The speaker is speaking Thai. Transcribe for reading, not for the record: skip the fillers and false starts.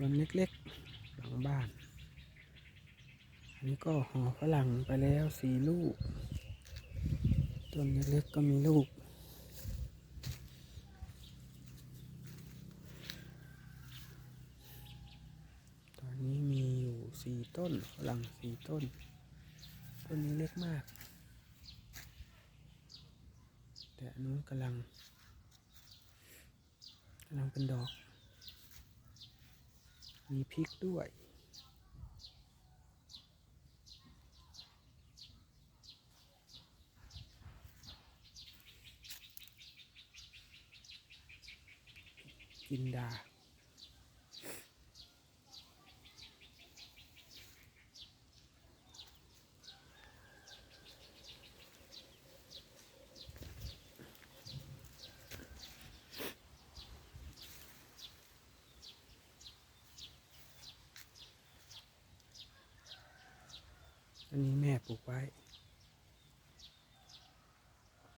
วนเล็กๆหลังบ้านอันนี้ก็ห่อฝรั่งไปแล้ว4 ลูกต้นเล็กๆก็มีลูกตอนนี้มีอยู่4 ต้นฝรั่ง4 ต้นต้นนี้เล็กมากแต่อันนู้นกำลังเป็นดอกมีพริกด้วยจินดาอันนี้แม่ปลูกไว้